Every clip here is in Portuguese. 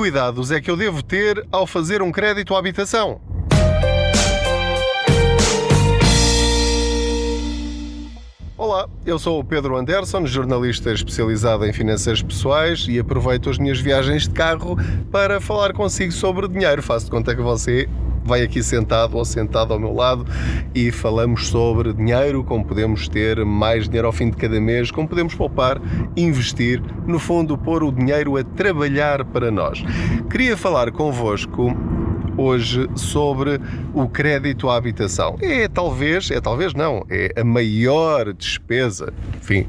cuidados é que eu devo ter ao fazer um crédito à habitação? Olá, eu sou o Pedro Anderson, jornalista especializado em finanças pessoais e aproveito as minhas viagens de carro para falar consigo sobre dinheiro. Faço de conta que você vai aqui sentado ou sentado ao meu lado e falamos sobre dinheiro, como podemos ter mais dinheiro ao fim de cada mês, como podemos poupar, investir, no fundo pôr o dinheiro a trabalhar para nós. Queria falar convosco hoje sobre o crédito à habitação. É a maior despesa, enfim,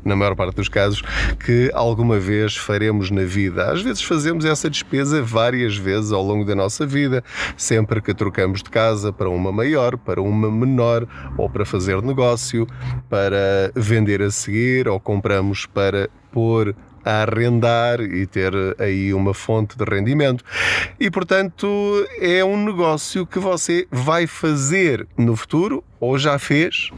na maior parte dos casos, que alguma vez faremos na vida. Às vezes fazemos essa despesa várias vezes ao longo da nossa vida, sempre que trocamos de casa para uma maior, para uma menor, ou para fazer negócio, para vender a seguir, ou compramos para pôr a arrendar e ter aí uma fonte de rendimento. E, portanto, é um negócio que você vai fazer no futuro, ou já fez,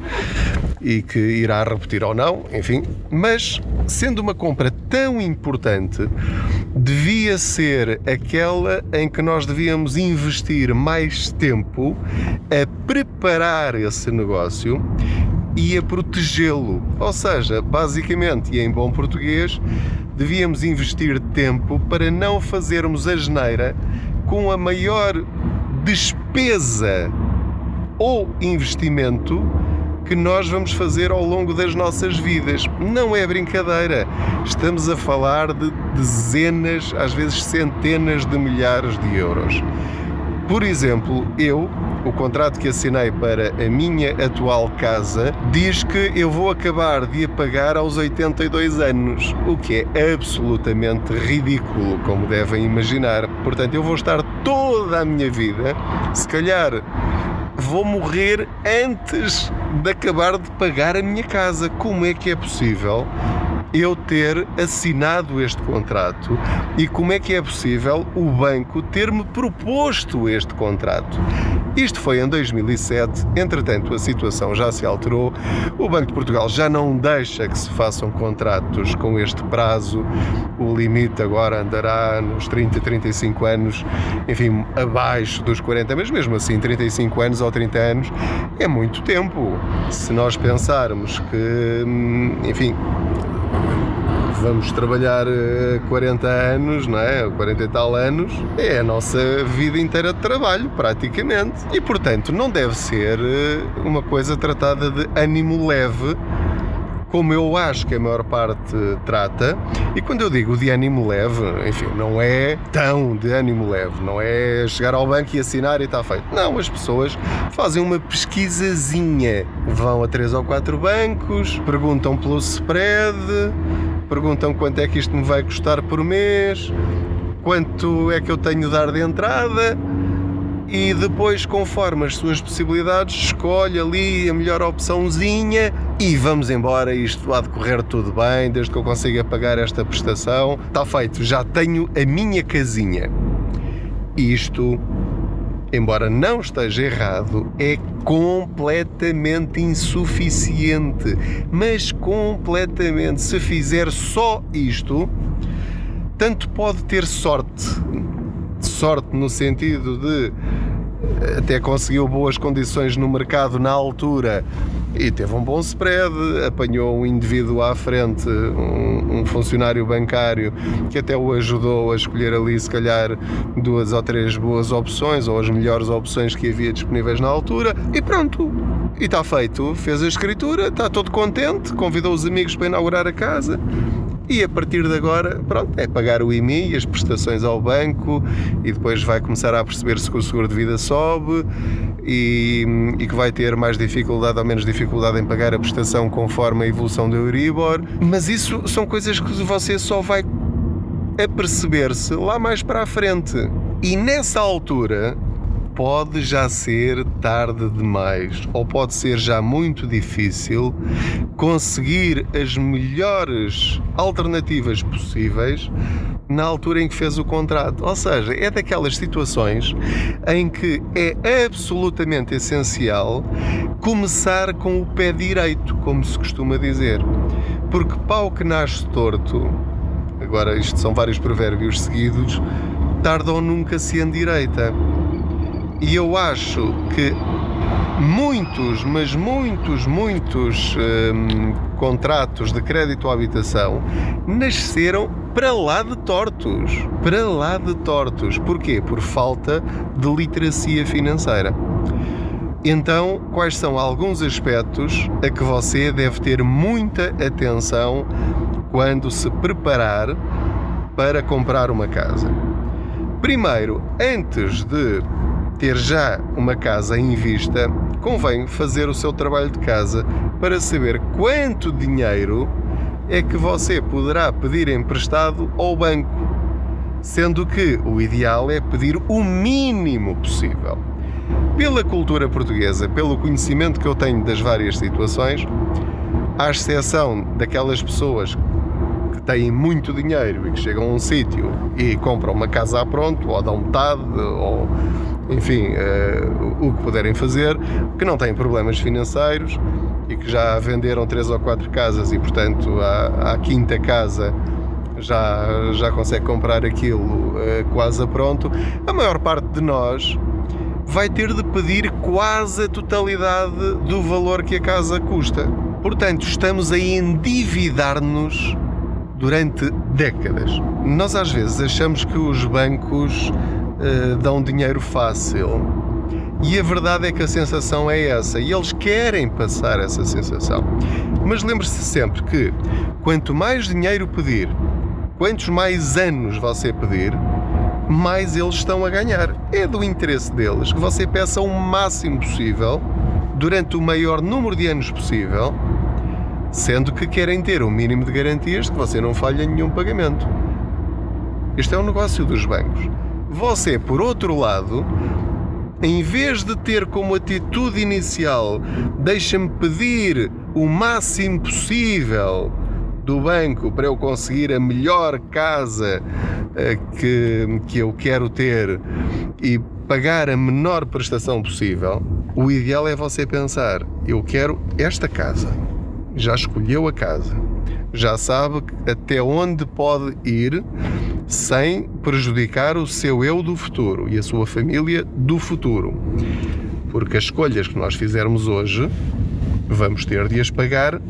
e que irá repetir ou não, enfim. Mas, sendo uma compra tão importante, devia ser aquela em que nós devíamos investir mais tempo a preparar esse negócio e a protegê-lo. Ou seja, basicamente, e em bom português, devíamos investir tempo para não fazermos asneira com a maior despesa ou investimento que nós vamos fazer ao longo das nossas vidas. Não é brincadeira. Estamos a falar de dezenas, às vezes centenas de milhares de euros. Por exemplo, o contrato que assinei para a minha atual casa diz que eu vou acabar de a pagar aos 82 anos, o que é absolutamente ridículo, como devem imaginar. Portanto, eu vou estar toda a minha vida, se calhar vou morrer antes de acabar de pagar a minha casa. Como é que é possível eu ter assinado este contrato e como é que é possível o banco ter-me proposto este contrato? Isto foi em 2007, entretanto a situação já se alterou, o Banco de Portugal já não deixa que se façam contratos com este prazo, o limite agora andará nos 30, 35 anos, enfim, abaixo dos 40, mas mesmo assim 35 anos ou 30 anos é muito tempo. Se nós pensarmos que, enfim, vamos trabalhar 40 anos, não é? 40 e tal anos, é a nossa vida inteira de trabalho, praticamente. E, portanto, não deve ser uma coisa tratada de ânimo leve, como eu acho que a maior parte trata. E quando eu digo de ânimo leve, enfim, não é tão de ânimo leve, não é chegar ao banco e assinar e está feito. Não, as pessoas fazem uma pesquisazinha, vão a 3 ou 4 bancos, perguntam pelo spread, perguntam quanto é que isto me vai custar por mês, quanto é que eu tenho de dar de entrada, e depois, conforme as suas possibilidades, escolhe ali a melhor opçãozinha e vamos embora. Isto há de correr tudo bem, desde que eu consiga pagar esta prestação. Está feito, já tenho a minha casinha. Isto, embora não esteja errado, é completamente insuficiente. Mas completamente. Se fizer só isto, tanto pode ter sorte no sentido de até conseguiu boas condições no mercado na altura e teve um bom spread, apanhou um indivíduo à frente, um funcionário bancário que até o ajudou a escolher ali se calhar 2 ou 3 boas opções ou as melhores opções que havia disponíveis na altura e pronto, e está feito, fez a escritura, está todo contente, convidou os amigos para inaugurar a casa. E a partir de agora, pronto, é pagar o IMI, as prestações ao banco e depois vai começar a perceber-se que o seguro de vida sobe e que vai ter mais dificuldade ou menos dificuldade em pagar a prestação conforme a evolução do Euribor. Mas isso são coisas que você só vai aperceber-se lá mais para a frente. E nessa altura pode já ser tarde demais, ou pode ser já muito difícil conseguir as melhores alternativas possíveis na altura em que fez o contrato. Ou seja, é daquelas situações em que é absolutamente essencial começar com o pé direito, como se costuma dizer. Porque pau que nasce torto, agora isto são vários provérbios seguidos, tarde ou nunca se endireita. E eu acho que muitos contratos de crédito à habitação nasceram para lá de tortos. Porquê? Por falta de literacia financeira. Então, quais são alguns aspectos a que você deve ter muita atenção quando se preparar para comprar uma casa? Primeiro, antes de ter já uma casa em vista, convém fazer o seu trabalho de casa para saber quanto dinheiro é que você poderá pedir emprestado ao banco, sendo que o ideal é pedir o mínimo possível. Pela cultura portuguesa, pelo conhecimento que eu tenho das várias situações, à exceção daquelas pessoas que têm muito dinheiro e que chegam a um sítio e compram uma casa a pronto, ou dão metade, ou enfim, o que puderem fazer, que não têm problemas financeiros e que já venderam 3 ou 4 casas e, portanto, à quinta casa já consegue comprar aquilo quase a pronto. A maior parte de nós vai ter de pedir quase a totalidade do valor que a casa custa. Portanto, estamos a endividar-nos durante décadas. Nós às vezes achamos que os bancos dão dinheiro fácil, e a verdade é que a sensação é essa, e eles querem passar essa sensação. Mas lembre-se sempre que quanto mais dinheiro pedir, quantos mais anos você pedir, mais eles estão a ganhar. É do interesse deles que você peça o máximo possível durante o maior número de anos possível, sendo que querem ter o mínimo de garantias de que você não falha em nenhum pagamento. Este é o negócio dos bancos. Você, por outro lado, em vez de ter como atitude inicial, deixa-me pedir o máximo possível do banco para eu conseguir a melhor casa que eu quero ter e pagar a menor prestação possível, o ideal é você pensar: eu quero esta casa. Já escolheu a casa, já sabe até onde pode ir sem prejudicar o seu eu do futuro e a sua família do futuro. Porque as escolhas que nós fizermos hoje, vamos ter de as pagar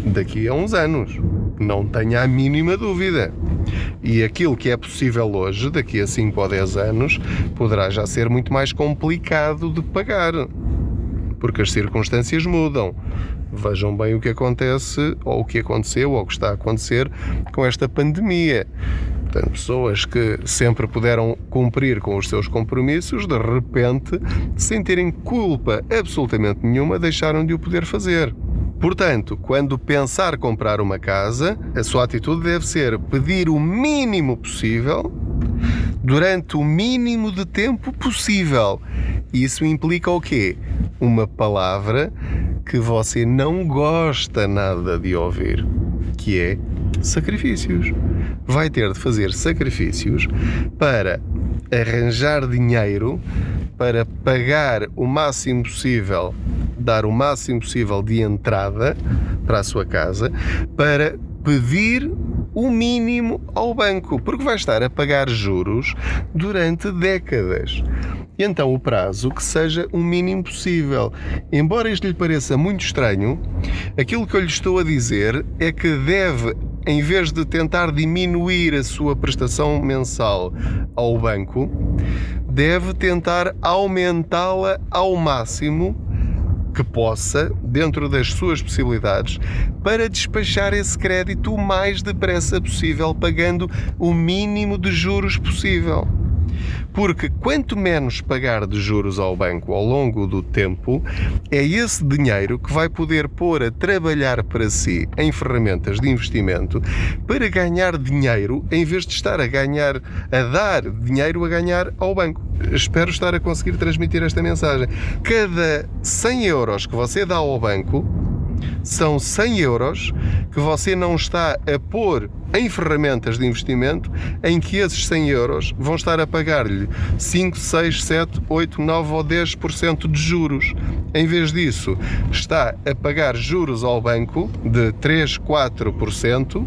daqui a uns anos. Não tenha a mínima dúvida. E aquilo que é possível hoje, daqui a 5 ou 10 anos, poderá já ser muito mais complicado de pagar. Porque as circunstâncias mudam. Vejam bem o que acontece, ou o que aconteceu, ou o que está a acontecer com esta pandemia. Portanto, pessoas que sempre puderam cumprir com os seus compromissos, de repente, sem terem culpa absolutamente nenhuma, deixaram de o poder fazer. Portanto, quando pensar comprar uma casa, a sua atitude deve ser pedir o mínimo possível, durante o mínimo de tempo possível. Isso implica o quê? Uma palavra que você não gosta nada de ouvir, que é sacrifícios. Vai ter de fazer sacrifícios para arranjar dinheiro, para pagar o máximo possível, dar o máximo possível de entrada para a sua casa, para pedir o mínimo ao banco, porque vai estar a pagar juros durante décadas. E então o prazo que seja o mínimo possível. Embora isto lhe pareça muito estranho, aquilo que eu lhe estou a dizer é que deve, em vez de tentar diminuir a sua prestação mensal ao banco, deve tentar aumentá-la ao máximo que possa, dentro das suas possibilidades, para despachar esse crédito o mais depressa possível, pagando o mínimo de juros possível. Porque quanto menos pagar de juros ao banco ao longo do tempo, é esse dinheiro que vai poder pôr a trabalhar para si em ferramentas de investimento para ganhar dinheiro, em vez de estar a dar dinheiro a ganhar ao banco. Espero estar a conseguir transmitir esta mensagem. Cada 100 euros que você dá ao banco são 100 euros que você não está a pôr em ferramentas de investimento, em que esses 100 euros vão estar a pagar-lhe 5, 6, 7, 8, 9 ou 10% de juros. Em vez disso, está a pagar juros ao banco de 3, 4%,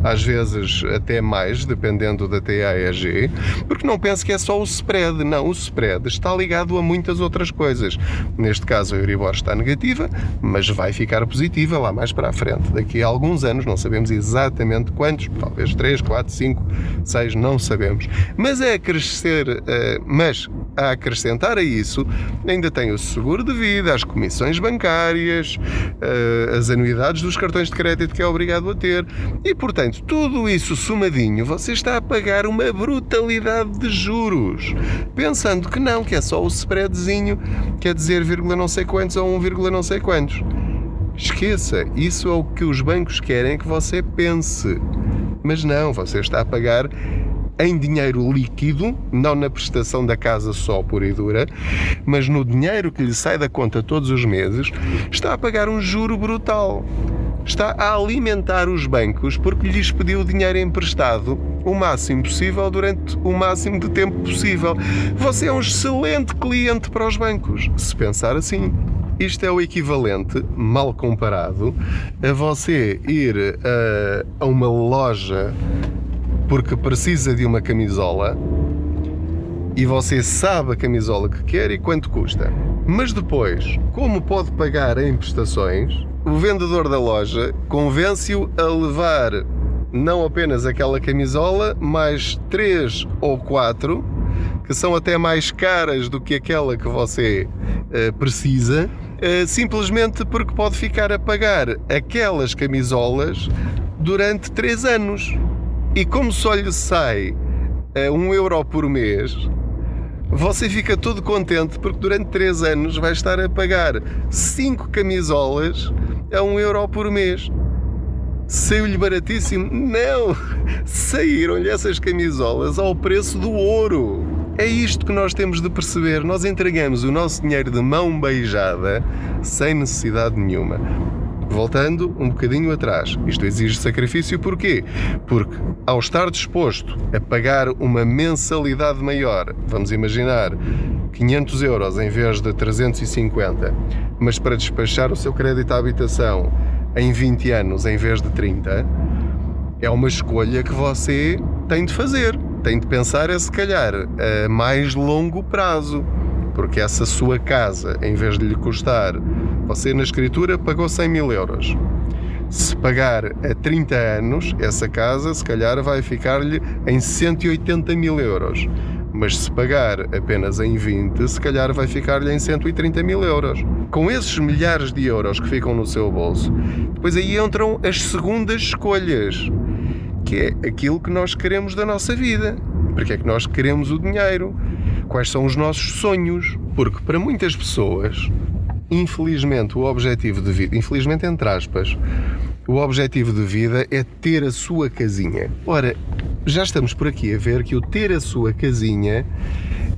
às vezes até mais, dependendo da TAEG, porque não pense que é só o spread. Não, o spread está ligado a muitas outras coisas. Neste caso a Euribor está negativa, mas vai ficar positiva lá mais para a frente. Daqui a alguns anos, não sabemos exatamente quantos, talvez 3, 4, 5, 6, não sabemos. Mas a acrescentar a isso, ainda tem o seguro de vida, as comissões bancárias, as anuidades dos cartões de crédito que é obrigado a ter. E, portanto, tudo isso somadinho, você está a pagar uma brutalidade de juros, pensando que não, que é só o spreadzinho, quer dizer, vírgula não sei quantos ou 1, não sei quantos. Esqueça, isso é o que os bancos querem que você pense. Mas não, você está a pagar em dinheiro líquido, não na prestação da casa só pura e dura, mas no dinheiro que lhe sai da conta todos os meses, está a pagar um juro brutal. Está a alimentar os bancos porque lhes pediu dinheiro emprestado o máximo possível durante o máximo de tempo possível. Você é um excelente cliente para os bancos, se pensar assim. Isto é o equivalente, mal comparado, a você ir a uma loja porque precisa de uma camisola e você sabe a camisola que quer e quanto custa. Mas depois, como pode pagar em prestações, o vendedor da loja convence-o a levar não apenas aquela camisola, mais 3 ou 4, que são até mais caras do que aquela que você precisa, simplesmente porque pode ficar a pagar aquelas camisolas durante 3 anos. E como só lhe sai €1 por mês, você fica todo contente porque durante 3 anos vai estar a pagar 5 camisolas a €1 por mês. Saiu-lhe baratíssimo? Não! Saíram-lhe essas camisolas ao preço do ouro. É isto que nós temos de perceber. Nós entregamos o nosso dinheiro de mão beijada sem necessidade nenhuma. Voltando um bocadinho atrás, isto exige sacrifício porquê? Porque ao estar disposto a pagar uma mensalidade maior, vamos imaginar 500 € em vez de 350, mas para despachar o seu crédito à habitação em 20 anos em vez de 30, é uma escolha que você tem de fazer. Tem de pensar se calhar a mais longo prazo, porque essa sua casa, em vez de lhe custar, você na escritura pagou 100.000 €. Se pagar a 30 anos, essa casa se calhar vai ficar-lhe em 180.000 €. Mas se pagar apenas em 20, se calhar vai ficar-lhe em 130.000 €. Com esses milhares de euros que ficam no seu bolso, depois aí entram as segundas escolhas, que é aquilo que nós queremos da nossa vida. Porque é que nós queremos o dinheiro? Quais são os nossos sonhos? Porque para muitas pessoas, infelizmente, o objetivo de vida, infelizmente entre aspas, o objetivo de vida é ter a sua casinha. Ora, já estamos por aqui a ver que o ter a sua casinha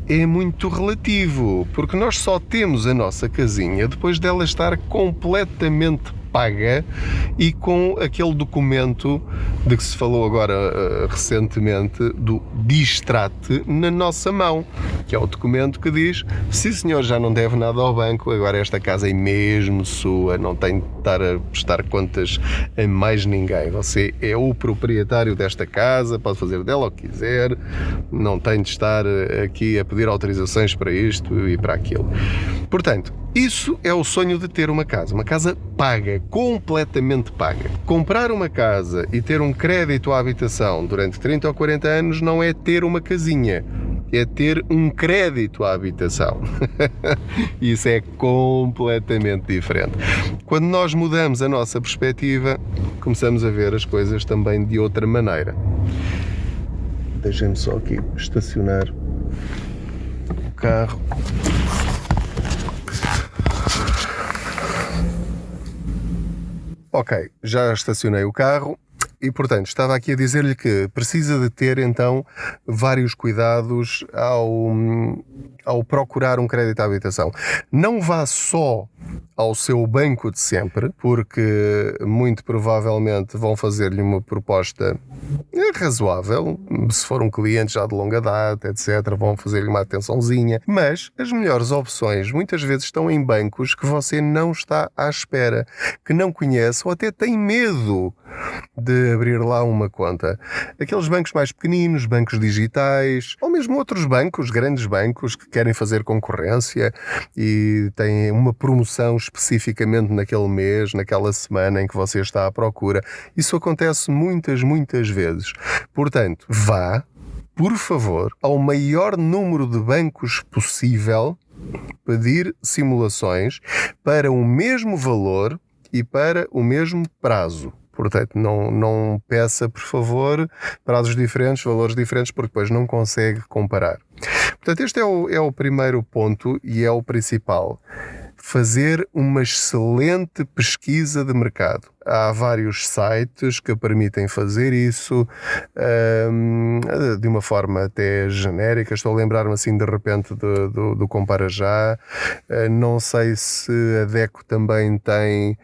é muito relativo, porque nós só temos a nossa casinha depois dela estar completamente paga e com aquele documento de que se falou agora recentemente, do Distrate, na nossa mão, que é o documento que diz: sim senhor, já não deve nada ao banco, agora esta casa é mesmo sua, não tem de estar a prestar contas a mais ninguém, você é o proprietário desta casa, pode fazer dela o que quiser, não tem de estar aqui a pedir autorizações para isto e para aquilo. Portanto, isso é o sonho de ter uma casa paga, completamente paga. Comprar uma casa e ter um crédito à habitação durante 30 ou 40 anos não é ter uma casinha, é ter um crédito à habitação. Isso é completamente diferente. Quando nós mudamos a nossa perspectiva, começamos a ver as coisas também de outra maneira. Deixem-me só aqui estacionar o carro. Ok, já estacionei o carro e, portanto, estava aqui a dizer-lhe que precisa de ter, então, vários cuidados ao procurar um crédito à habitação. Não vá só ao seu banco de sempre, porque muito provavelmente vão fazer-lhe uma proposta razoável, se for um cliente já de longa data, etc., vão fazer-lhe uma atençãozinha, mas as melhores opções muitas vezes estão em bancos que você não está à espera, que não conhece ou até tem medo de abrir lá uma conta. Aqueles bancos mais pequeninos, bancos digitais, ou mesmo outros bancos, grandes bancos que querem fazer concorrência e têm uma promoção especificamente naquele mês, naquela semana em que você está à procura. Isso acontece muitas vezes. Portanto, vá, por favor, ao maior número de bancos possível pedir simulações para o mesmo valor e para o mesmo prazo. Portanto, não peça, por favor, prazos diferentes, valores diferentes, porque depois não consegue comparar. Portanto, este é o primeiro ponto e é o principal. Fazer uma excelente pesquisa de mercado. Há vários sites que permitem fazer isso de uma forma até genérica. Estou a lembrar-me assim de repente do Compara Já. Não sei se a DECO também tem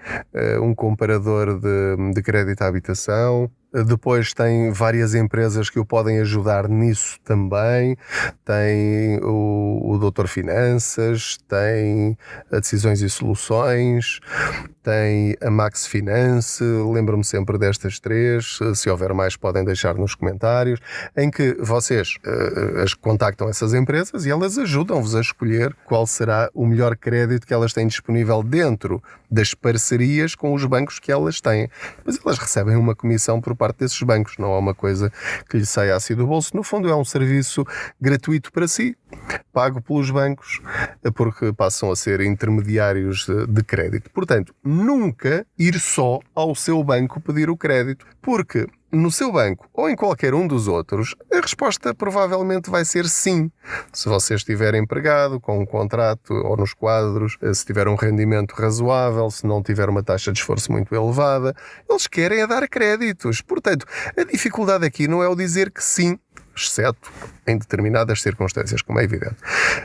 um comparador de crédito à habitação. Depois tem várias empresas que o podem ajudar nisso também. Tem o Doutor Finanças, tem a Decisões e Soluções, tem a Max Finance. Lembro-me sempre destas três. Se houver mais, podem deixar nos comentários, em que vocês contactam essas empresas e elas ajudam-vos a escolher qual será o melhor crédito que elas têm disponível dentro das parcerias com os bancos que elas têm. Mas elas recebem uma comissão por parte desses bancos, não é uma coisa que lhe saia assim do bolso. No fundo é um serviço gratuito para si, pago pelos bancos, porque passam a ser intermediários de crédito. Portanto, nunca ir só ao seu banco pedir o crédito, porque no seu banco ou em qualquer um dos outros, a resposta provavelmente vai ser sim. Se você estiver empregado, com um contrato ou nos quadros, se tiver um rendimento razoável, se não tiver uma taxa de esforço muito elevada, eles querem é dar créditos. Portanto, a dificuldade aqui não é o dizer que sim, exceto em determinadas circunstâncias, como é evidente.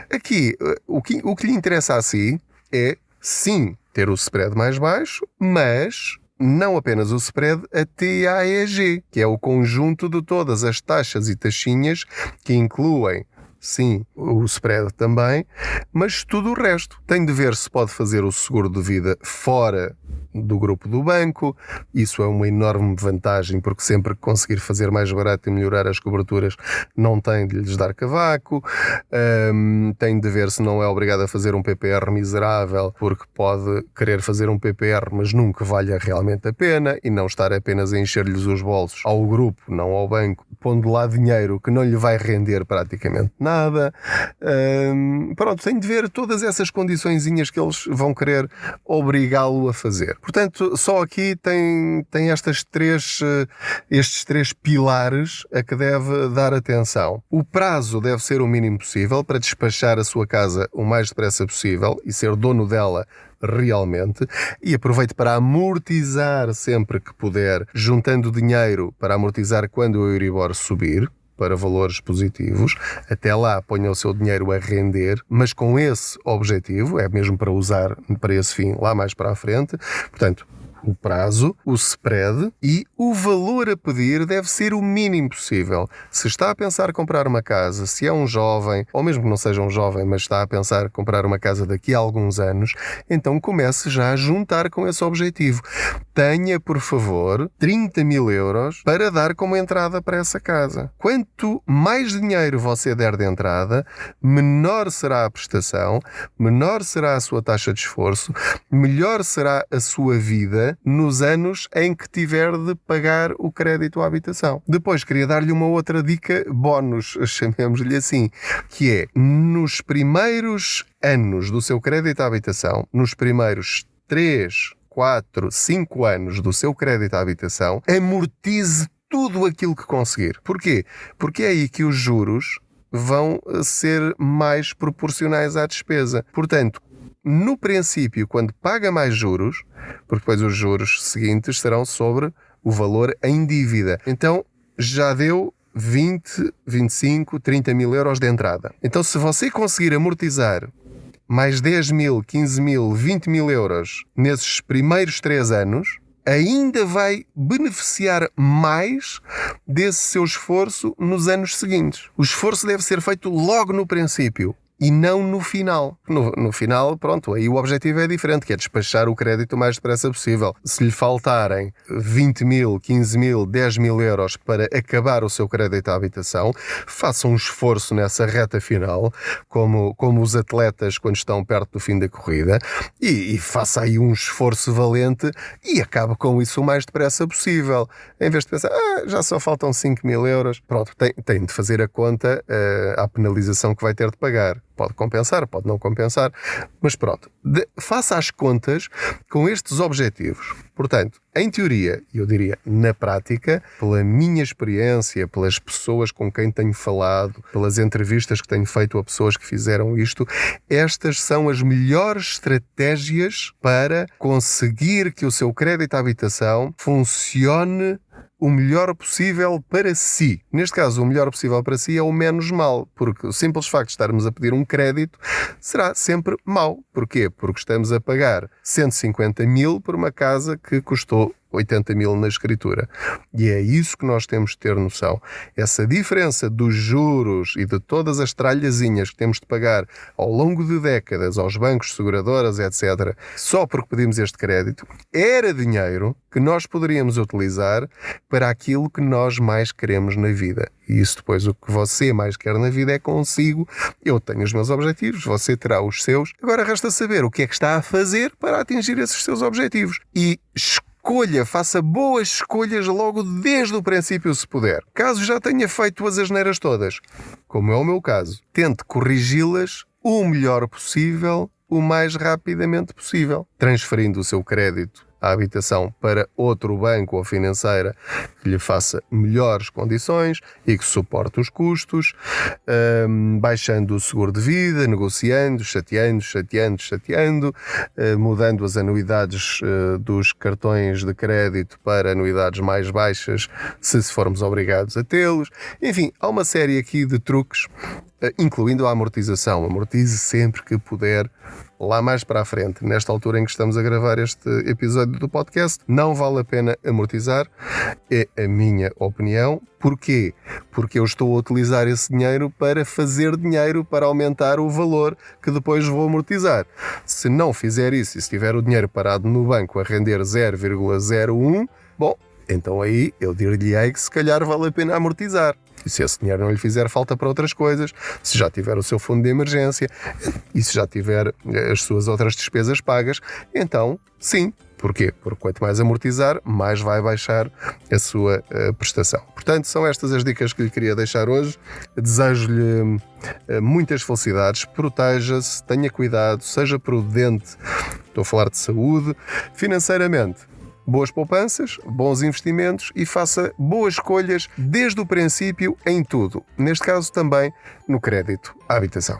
Aqui, o que lhe interessa a si é, sim, ter o spread mais baixo, mas não apenas o spread, a TAEG, que é o conjunto de todas as taxas e taxinhas que incluem, sim, o spread também, mas tudo o resto. Tem de ver se pode fazer o seguro de vida fora do grupo do banco. Isso é uma enorme vantagem, porque sempre que conseguir fazer mais barato e melhorar as coberturas, não tem de lhes dar cavaco. Tem de ver se não é obrigado a fazer um PPR miserável, porque pode querer fazer um PPR, mas nunca valha realmente a pena, e não estar apenas a encher-lhes os bolsos ao grupo, não ao banco, pondo lá dinheiro que não lhe vai render praticamente nada. Pronto, tem de ver todas essas condiçõezinhas que eles vão querer obrigá-lo a fazer. Portanto, só aqui tem estes três pilares a que deve dar atenção. O prazo deve ser o mínimo possível para despachar a sua casa o mais depressa possível e ser dono dela realmente, e aproveite para amortizar sempre que puder, juntando dinheiro para amortizar quando o Euribor subir para valores positivos. Até lá ponha o seu dinheiro a render, mas com esse objetivo, é mesmo para usar para esse fim lá mais para a frente. Portanto, o prazo, o spread e o valor a pedir deve ser o mínimo possível. Se está a pensar comprar uma casa, se é um jovem, ou mesmo que não seja um jovem, mas está a pensar comprar uma casa daqui a alguns anos, então comece já a juntar com esse objetivo. Tenha, por favor, 30 mil euros para dar como entrada para essa casa. Quanto mais dinheiro você der de entrada, menor será a prestação, menor será a sua taxa de esforço, melhor será a sua vida nos anos em que tiver de pagar o crédito à habitação. Depois queria dar-lhe uma outra dica bónus, chamemos-lhe assim, que é, nos primeiros anos do seu crédito à habitação, nos primeiros 3, 4, 5 anos do seu crédito à habitação, amortize tudo aquilo que conseguir. Porquê? Porque é aí que os juros vão ser mais proporcionais à despesa. Portanto, no princípio, quando paga mais juros, porque depois os juros seguintes serão sobre o valor em dívida. Então, já deu 20, 25, 30 mil euros de entrada. Então, se você conseguir amortizar mais 10 mil, 15 mil, 20 mil euros nesses primeiros 3 anos, ainda vai beneficiar mais desse seu esforço nos anos seguintes. O esforço deve ser feito logo no princípio e não no final. No final, pronto, aí o objetivo é diferente, que é despachar o crédito o mais depressa possível. Se lhe faltarem 20 mil, 15 mil, 10 mil euros para acabar o seu crédito à habitação, faça um esforço nessa reta final, como os atletas quando estão perto do fim da corrida, e faça aí um esforço valente e acabe com isso o mais depressa possível. Em vez de pensar, já só faltam 5 mil euros, pronto, tem de fazer a conta à penalização que vai ter de pagar. Pode compensar, pode não compensar, mas pronto, faça as contas com estes objetivos. Portanto, em teoria, eu diria na prática, pela minha experiência, pelas pessoas com quem tenho falado, pelas entrevistas que tenho feito a pessoas que fizeram isto, estas são as melhores estratégias para conseguir que o seu crédito à habitação funcione o melhor possível para si. Neste caso, o melhor possível para si é o menos mal, porque o simples facto de estarmos a pedir um crédito será sempre mau. Porquê? Porque estamos a pagar 150 mil por uma casa que custou 80 mil na escritura. E é isso que nós temos de ter noção. Essa diferença dos juros e de todas as tralhazinhas que temos de pagar ao longo de décadas aos bancos, seguradoras, etc., só porque pedimos este crédito, era dinheiro que nós poderíamos utilizar para aquilo que nós mais queremos na vida. E isso depois, o que você mais quer na vida é consigo. Eu tenho os meus objetivos, você terá os seus. Agora resta saber o que é que está a fazer para atingir esses seus objetivos. E faça boas escolhas logo desde o princípio, se puder. Caso já tenha feito as asneiras todas, como é o meu caso, tente corrigi-las o melhor possível, o mais rapidamente possível, transferindo o seu crédito à habitação para outro banco ou financeira que lhe faça melhores condições e que suporte os custos, baixando o seguro de vida, negociando, chateando, mudando as anuidades dos cartões de crédito para anuidades mais baixas, se formos obrigados a tê-los. Enfim, há uma série aqui de truques, incluindo a amortização. Amortize sempre que puder. Lá mais para a frente, nesta altura em que estamos a gravar este episódio do podcast, não vale a pena amortizar, é a minha opinião. Porquê? Porque eu estou a utilizar esse dinheiro para fazer dinheiro, para aumentar o valor que depois vou amortizar. Se não fizer isso e se tiver o dinheiro parado no banco a render 0,01, bom, então aí eu dir-lhe-ei que se calhar vale a pena amortizar. E se esse dinheiro não lhe fizer falta para outras coisas, se já tiver o seu fundo de emergência e se já tiver as suas outras despesas pagas, então sim. Porquê? Porque quanto mais amortizar, mais vai baixar a sua prestação. Portanto, são estas as dicas que lhe queria deixar hoje. Desejo-lhe muitas felicidades, proteja-se, tenha cuidado, seja prudente. Estou a falar de saúde. Financeiramente, boas poupanças, bons investimentos e faça boas escolhas desde o princípio em tudo. Neste caso também no crédito à habitação.